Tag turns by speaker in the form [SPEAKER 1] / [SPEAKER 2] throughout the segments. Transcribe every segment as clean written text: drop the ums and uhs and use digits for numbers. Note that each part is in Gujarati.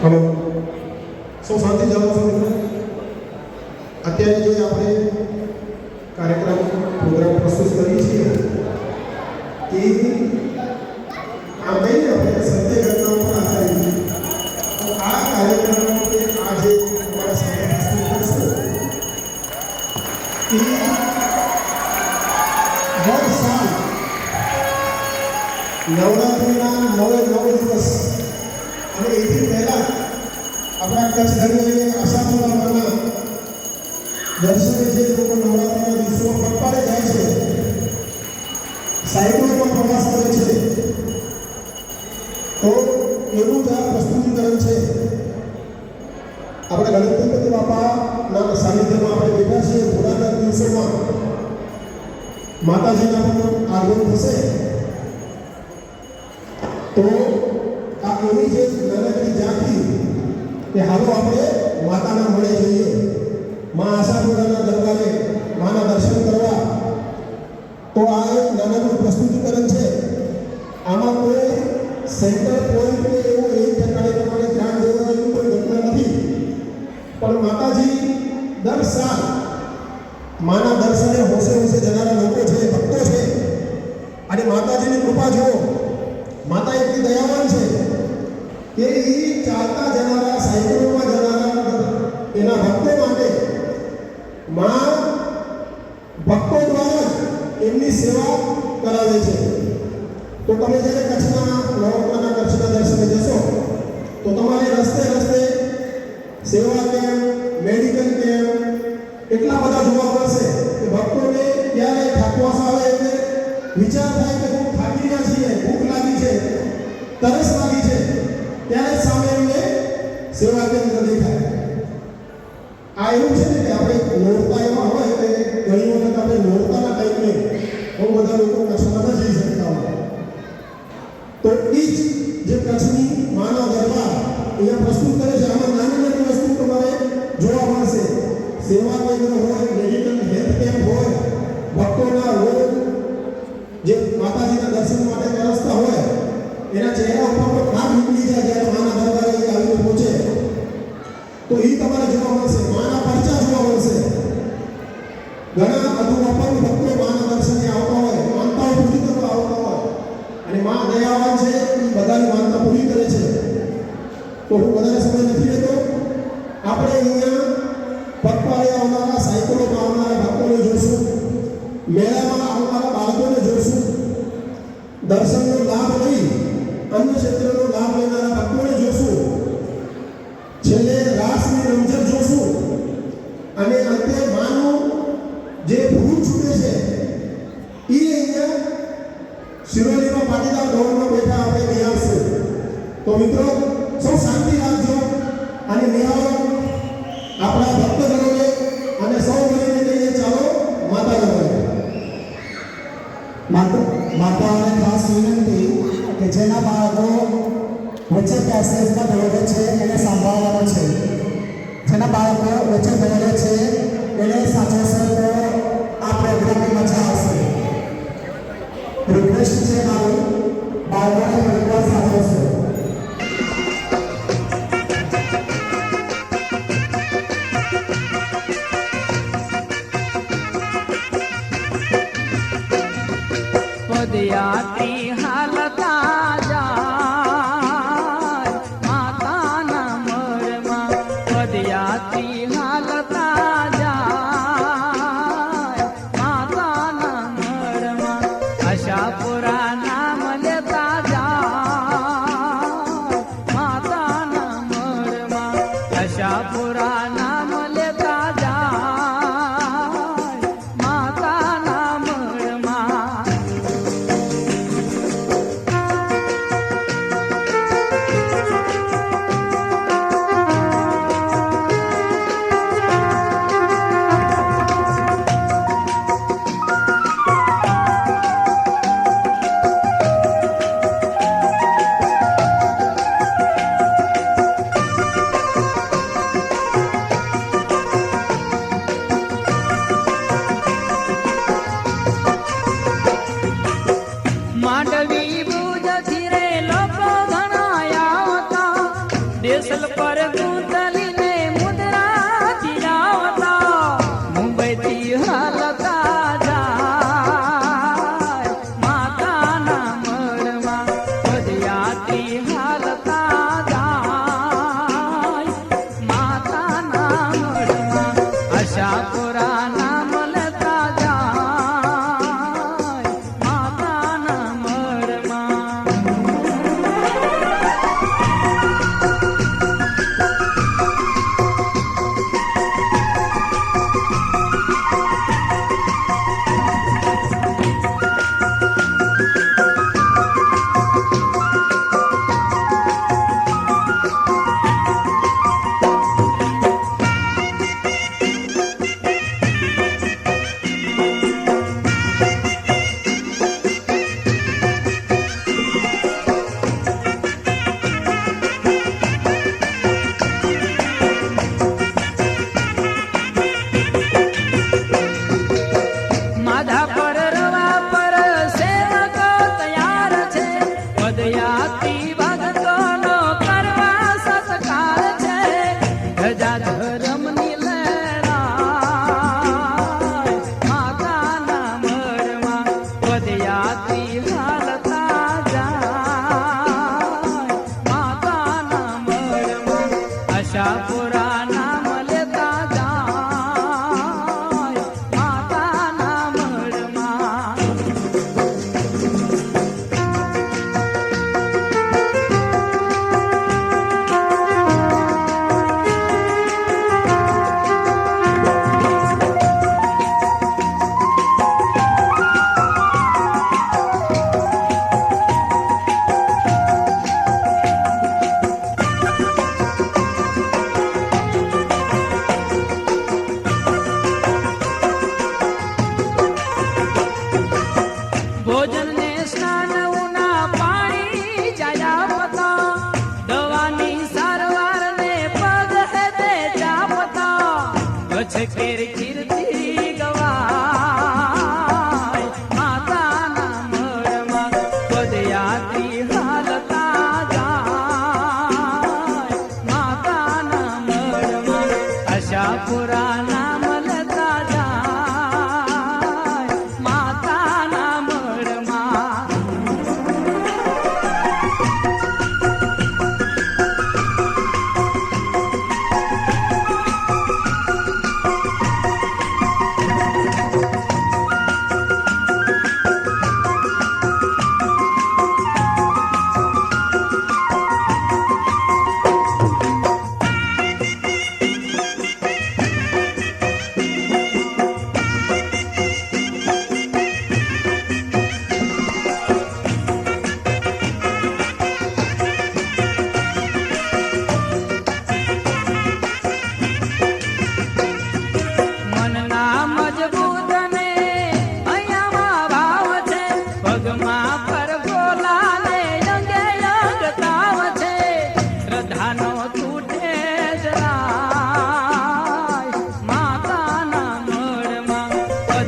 [SPEAKER 1] હલો, સૌ શાંતિ જાણો છો મિત્રો. અત્યારે જે આપણે કાર્યક્રમ પ્રોગ્રામ પ્રસ્તુત કરીએ છીએ એ આ કહીને આપણે સત્ય ઘટનાઓ પર આધારિત તો આ કાર્યક્રમો કે આ જે તમારા સામે પ્રસ્તુત કરશે એ દર સાલ નવરાત્રિના 9 દિવસ અને એથી પહેલા આપણા કચ્છ ધર્મને આશાપુરાના દર્શને જે લોકો નવરાત્રિના દિવસોમાં પગપાળે જાય છે, સાયકલોમાં પ્રવાસ કરે છે, તો એવું જ આ પ્રસ્તુતિકરણ છે. આપણે ગણપતિ બાપાના સાનિધ્યમાં આપણે બેઠા છીએ. થોડાક દિવસોમાં માતાજીના પણ આગમન થશે. તો આ એવી જે નાનકડી ઝાંખી કે હાલો આપણે માતાના મળે જઈએ, મા આશાપુરાના દરબારે માના દર્શન કરવા. તો આ એક નાનકડું પ્રસ્તુતિકરણ છે. આમાં કોઈ સેન્ટર પોઈન્ટ કે એવું એક ઠેકાણે પ્રમાણે ધ્યાન દેવા એવું કોઈ ઘટના નથી. પણ માતાજી દર સાલ માના દર્શને હોશે હોશે જનારા લોકો છે, ભક્તો છે. અને માતાજીની કૃપા જુઓ, માતા એટલી દયાવાન છે કે એ ચાલતા જનારા, સાયકલોમાં જનારા એના ભક્તો માટે મા ભક્તો દ્વારા જ એમની સેવા કરાવે છે. તો તમે જ્યારે કચ્છના નવરાત્રના કચ્છના દર્શને જશો તો તમારે રસ્તે રસ્તે સેવા કેમ્પ, મેડિકલ કેમ્પ એટલા બધા જોવા મળશે કે ભક્તોને ક્યારે થાકવાસ આવે એટલે વિચાર થાય કે હું થાકી ગયા છીએ, ભૂખ લાગી છે, તરસ લાગી છે, ત્યારે સામે એમને સેવા કેન્દ્ર દેખાય. આ એવું છે ને કે આપણે નોરતા એવા હોય કે ઘણી વખત આપણે નોરતાના ટાઈમે બહુ બધા લોકો કચ્છમાં ન જઈ શકતા હોય. તો એ જ જે કચ્છની માનવ દરબાર અહીંયા પ્રસ્તુત કરે છે. આમાં નાની નાની વસ્તુ તમારે જોવા મળશે. સેવા કેન્દ્ર હોય, મેડિકલ હેલ્થ કેમ્પ હોય, ભક્તોના રોગ જે માતાજીના દર્શન માટે તરસતા હોય એના ચહેરા ઉપર પણ નામ નીકળી જાય જ્યારે માના દરબારે આવીને પહોંચે. તો એ તમારે જોવા મળશે. માના પરચા જોવા મળશે. ઘણા અધૂરાપન ભક્તો માના દર્શને આવતા હોય, માનતાઓ પૂરી કરવા આવતા હોય અને મા દયાવાન છે, એ બધાની માનતા પૂરી કરે છે. તો હું વધારે સમય નથી લેતો. આપણે અહીંયા પગપાળે આવનારા, સાયકલોમાં આવનારા ભક્તોને જોઈશું, મેળામાં આવનારા બાળકોને જોઈશું, દર્શનનો લાભ લઈ અન્ય ક્ષેત્રનો લાભ લેનારા ભક્તોને જોઈશું, છેલ્લે રાસની રમઝટ જોઈશું અને અંતે માનું જે ભૂત છૂટે છે એ અહીંયા શિરોલીમાં પાટીદાર ભવનમાં બેઠા આપણે નિહાળશું. તો મિત્રો સૌ શાંતિ રાખજો અને નિહાળો આપણા ભક્તજનોને અને સૌ મળીને કહીએ ચાલો માતાના મળે.
[SPEAKER 2] માતાને ખાસ વિનંતી કે જેના બાળકો વચ્ચે પેસેજમાં દોડે છે એને સાંભળવાનો છે. જેના બાળકો વચ્ચે દોડે છે એને સાચવશે તો આ પ્રોગ્રામની મજા આવશે. રિક્વેસ્ટ છે મારું, બાળકોને પરિવાર સાચવશે.
[SPEAKER 3] પદયાત્રી હાલતા જાય માતાના મળમાં, પદયાત્રી હાલતા જાય માતાના મળમાં, આશાપુરા નામ લેતા જાય માતાના મળમાં, આશાપુરા નામ લેતા જાય માતાના મળમાં.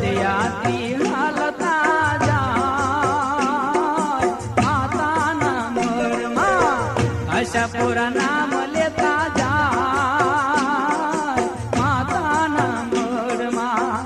[SPEAKER 3] વધ્યાથી હાલતા જાય માતાના મળમાં આશાપુરા નામ લેતા જાય માતાના મળમાં.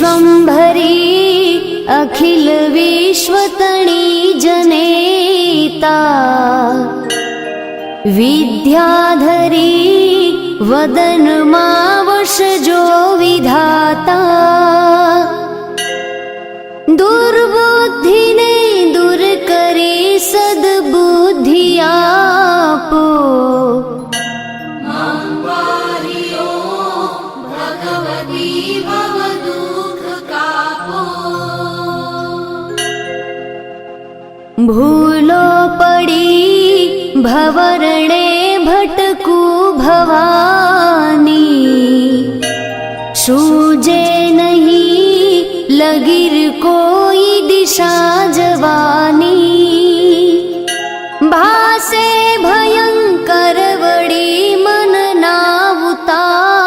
[SPEAKER 4] विश्वंभरी अखिल विश्वतणी जनेता विद्याधरी वदन मावश जो विधाता दुर्बुद्धि ने दूर करे सद्बुद्धि आपो भूलो पड़ी भवरणे भटकू भवानी सूझे नहीं लगिर कोई दिशा जवानी भास आसे भयंकर वडी मन नावतापो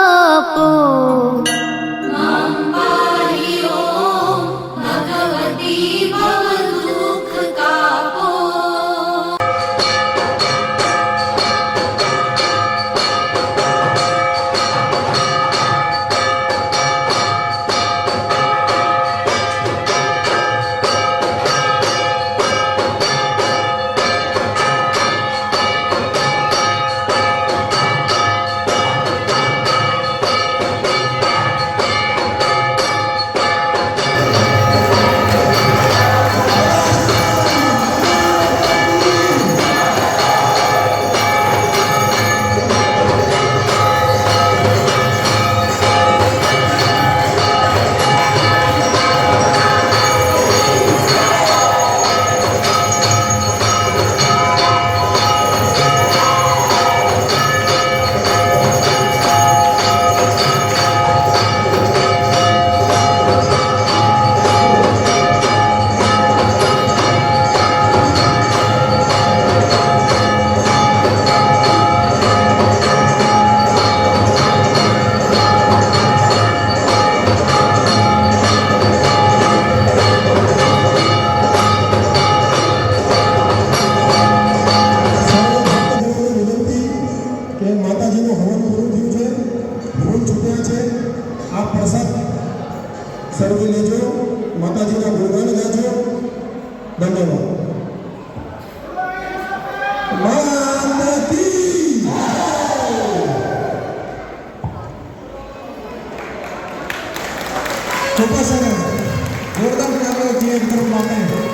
[SPEAKER 1] કે માતાજીનું હવન પૂરું થયું છે, ભૂલ છૂટ્યા છે. આ પ્રસાદ સર્વે લેજો, માતાજીના ગુણગાન ગાજો. ધન્યવાદ. માતા કી જય.
[SPEAKER 2] ચોક્કસ જોરદાર આપણે જે એક તરફ માટે